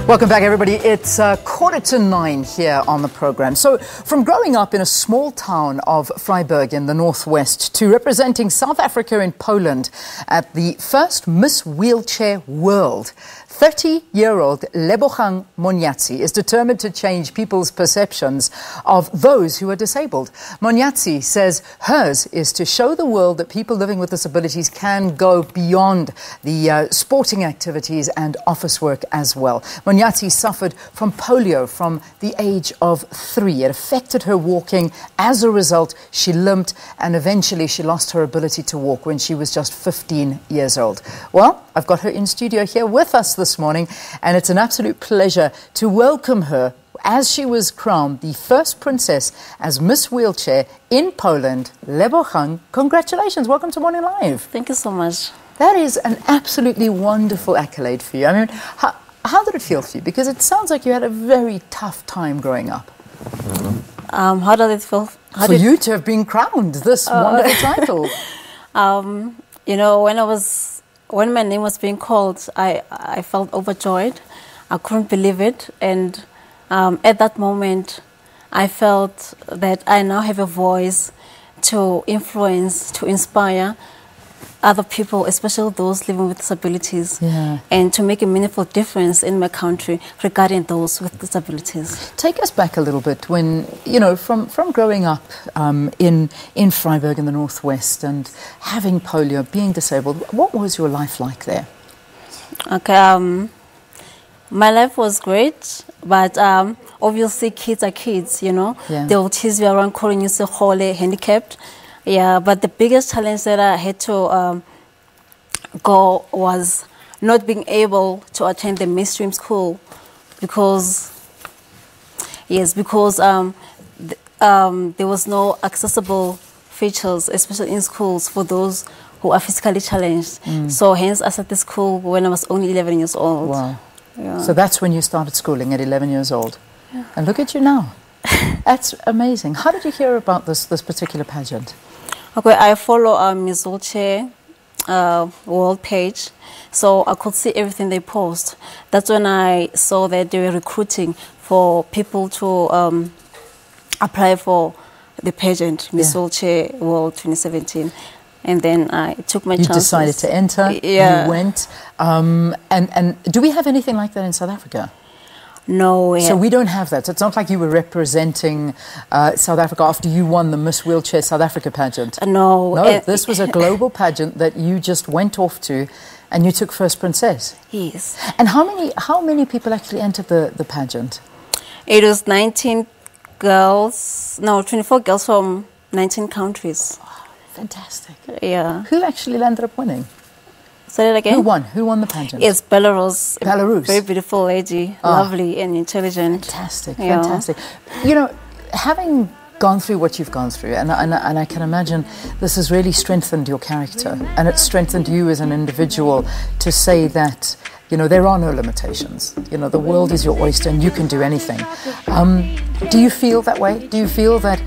Welcome back, everybody. It's 9:15 here on the program. So, from growing up in a small town of Vryburg in the northwest to representing South Africa in Poland at the first Miss Wheelchair World, 30-year-old Lebohang Monyatsi is determined to change people's perceptions of those who are disabled. Monyatsi says hers is to show the world that people living with disabilities can go beyond the sporting activities and office work as well. Monyatsi suffered from polio from the age of 3. It affected her walking. As a result, she limped, and eventually she lost her ability to walk when she was just 15 years old. Well, I've got her in studio here with us this morning, and it's an absolute pleasure to welcome her as she was crowned the first princess as Miss Wheelchair in Poland. Lebohang, congratulations. Welcome to Morning Live. Thank you so much. That is an absolutely wonderful accolade for you. I mean, how did it feel for you? Because it sounds like you had a very tough time growing up. How does it feel? For you to have been crowned this wonderful title. You know, when my name was being called, I felt overjoyed. I couldn't believe it. And at that moment, I felt that I now have a voice to influence, to inspire other people, especially those living with disabilities, and to make a meaningful difference in my country regarding those with disabilities. Take us back a little bit when, you know, from growing up in Vryburg in the northwest and having polio, being disabled, what was your life like there? Okay, my life was great, but obviously kids are kids, you know. They will tease you around calling you so holy, handicapped. Yeah, but the biggest challenge that I had to go was not being able to attend the mainstream school because there was no accessible features, especially in schools, for those who are physically challenged. So hence I started school when I was only 11 years old. Wow. Yeah. So that's when you started schooling, at 11 years old. Yeah. And look at you now. That's amazing. How did you hear about this particular pageant? Okay, I follow Miss Wheelchair World page, so I could see everything they post. That's when I saw that they were recruiting for people to apply for the pageant, Miss Wheelchair World 2017. And then I took my chances. You decided to enter, you went. And do we have anything like that in South Africa? No. So we don't have that. So it's not like you were representing South Africa after you won the Miss Wheelchair South Africa pageant. No. No, this was a global pageant that you just went off to, and you took first princess. Yes. And how many people actually entered the pageant? It was 19 girls, no, 24 girls from 19 countries. Wow, fantastic. Yeah. Who actually ended up winning? Say that again? Who won? Who won the pageant? It's Belarus. Belarus. Very beautiful lady, lovely and intelligent. Fantastic, fantastic. You know, having gone through what you've gone through, and I can imagine this has really strengthened your character, and it's strengthened you as an individual to say that, you know, there are no limitations. You know, the world is your oyster and you can do anything. Do you feel that way? Do you feel that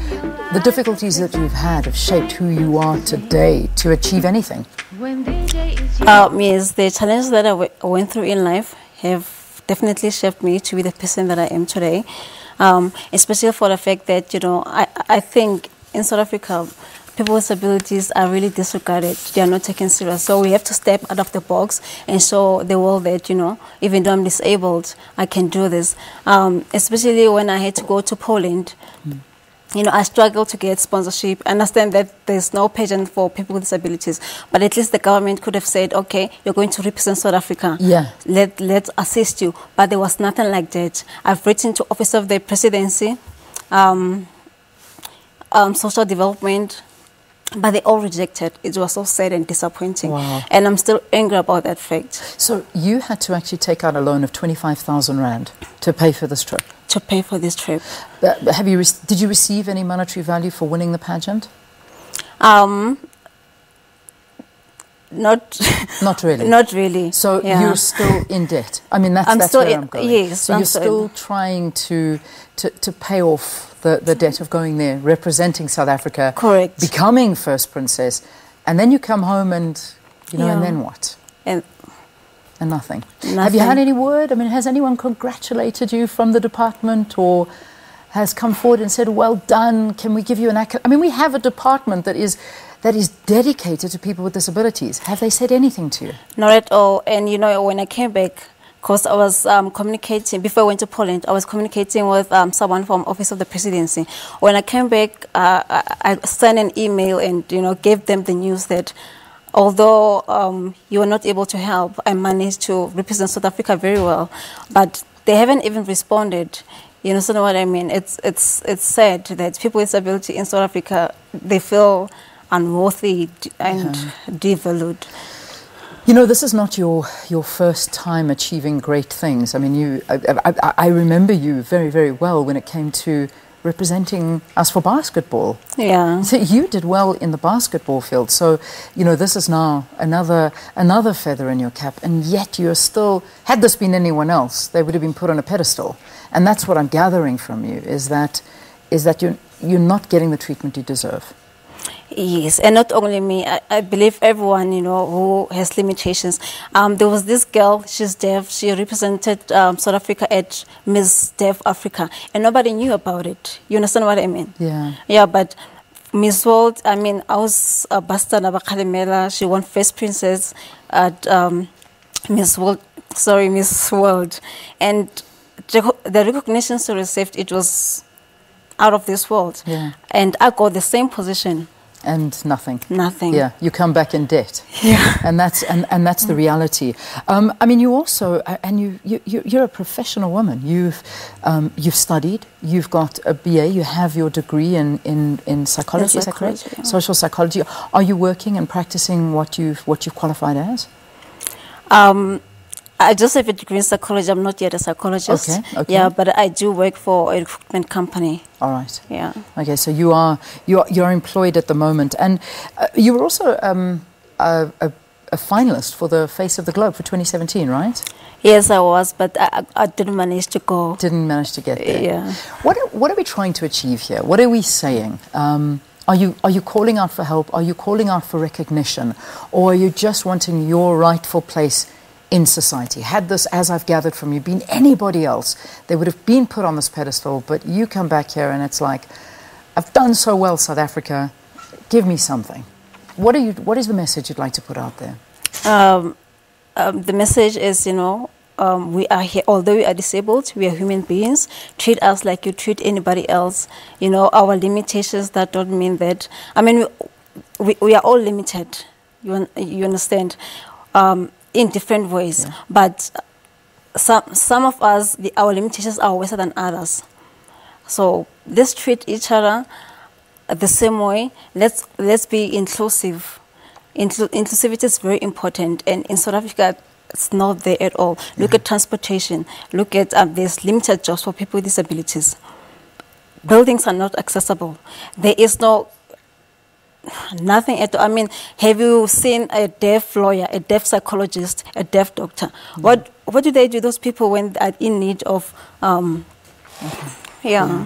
the difficulties that you've had have shaped who you are today to achieve anything? Yes, the challenges that I went through in life have definitely shaped me to be the person that I am today, especially for the fact that, you know, I think in South Africa, people with disabilities are really disregarded. They are not taken serious. So we have to step out of the box and show the world that, you know, even though I'm disabled, I can do this. Especially when I had to go to Poland. You know, I struggled to get sponsorship. I understand that there's no pageant for people with disabilities, but at least the government could have said, okay, you're going to represent South Africa. Yeah. Let's assist you. But there was nothing like that. I've written to Office of the Presidency, Social Development, but they all rejected. It was so sad and disappointing. Wow. And I'm still angry about that fact. So you had to actually take out a loan of 25,000 Rand to pay for this trip? To pay for this trip. Did you receive any monetary value for winning the pageant? Not really. Not really. So you're still in debt. I mean, that's where I'm going. Yes. So you're still trying to pay off the debt of going there, representing South Africa. Correct. Becoming first princess, and then you come home and, you know, and then what? And And nothing. Nothing. Have you had any word? I mean, has anyone congratulated you from the department or has come forward and said, well done, can we give you an accolade? I mean, we have a department that is dedicated to people with disabilities. Have they said anything to you? Not at all. And, you know, when I came back, because I was communicating, before I went to Poland, I was communicating with someone from Office of the Presidency. When I came back, I sent an email and, you know, gave them the news that although you were not able to help, I managed to represent South Africa very well. But they haven't even responded. You understand what I mean? It's sad that people with disability in South Africa, they feel unworthy and devalued. You know, this is not your first time achieving great things. I mean, I remember you very, very well when it came to representing us for basketball. Yeah. So you did well in the basketball field. So, you know, this is now another feather in your cap. And yet you're still, had this been anyone else, they would have been put on a pedestal. And that's what I'm gathering from you, is that you're not getting the treatment you deserve. Yes, and not only me, I believe everyone, you know, who has limitations. There was this girl, she's deaf, she represented South Africa at Miss Deaf Africa, and nobody knew about it. You understand what I mean? Yeah. Yeah, but Miss World, I mean, I was Basta Nabakalimela, she won First Princess at Miss World, and the recognition she received, it was out of this world. Yeah. And I got the same position. And nothing. Nothing. Yeah, you come back in debt. Yeah. And that's the reality. I mean, you also, and you're a professional woman. You've studied. You've got a BA. You have your degree in psychology. Is that correct? Yeah. Social psychology. Are you working and practicing what you've qualified as? I just have a degree in psychology. I'm not yet a psychologist. Okay. Okay. Yeah, but I do work for a recruitment company. All right. Yeah. Okay, so you're employed at the moment, and you were also a finalist for the Face of the Globe for 2017, right? Yes, I was, but I didn't manage to go. Didn't manage to get there. Yeah. What are we trying to achieve here? What are we saying? Are you calling out for help? Are you calling out for recognition, or are you just wanting your rightful place in society? Had this, as I've gathered from you, been anybody else, they would have been put on this pedestal, but you come back here and it's like, I've done so well, South Africa, give me something. What is the message you'd like to put out there? The message is, you know, we are here, although we are disabled, we are human beings. Treat us like you treat anybody else. You know, our limitations, that don't mean that, I mean, we are all limited, you understand? In different ways, yeah. But some of us, our limitations are worse than others. So let's treat each other the same way. Let's be inclusive. Inclusivity is very important, and in South Africa, it's not there at all. Look at transportation. Look at there's limited jobs for people with disabilities. Buildings are not accessible. There is nothing at all. I mean, have you seen a deaf lawyer, a deaf psychologist, a deaf doctor? What do they do, those people, when they're in need of, yeah.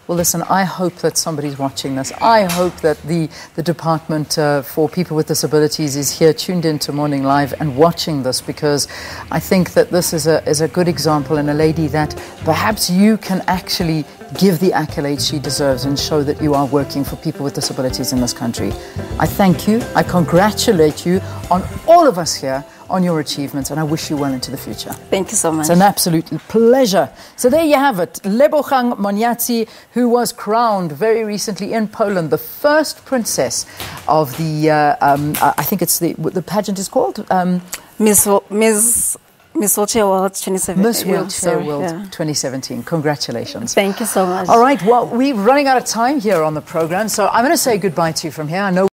Well, listen, I hope that somebody's watching this. I hope that the Department for People with Disabilities is here, tuned into Morning Live and watching this, because I think that this is a good example, and a lady that perhaps you can actually give the accolades she deserves and show that you are working for people with disabilities in this country. I thank you. I congratulate you on all of us here on your achievements, and I wish you well into the future. Thank you so much. It's an absolute pleasure. So there you have it. Lebohang Monyatsi, who was crowned very recently in Poland, the first princess of the, I think it's the pageant is called? Miss Wheelchair World 2017. Miss Wheelchair World 2017. Congratulations. Thank you so much. All right, well, we're running out of time here on the program, so I'm going to say goodbye to you from here. I know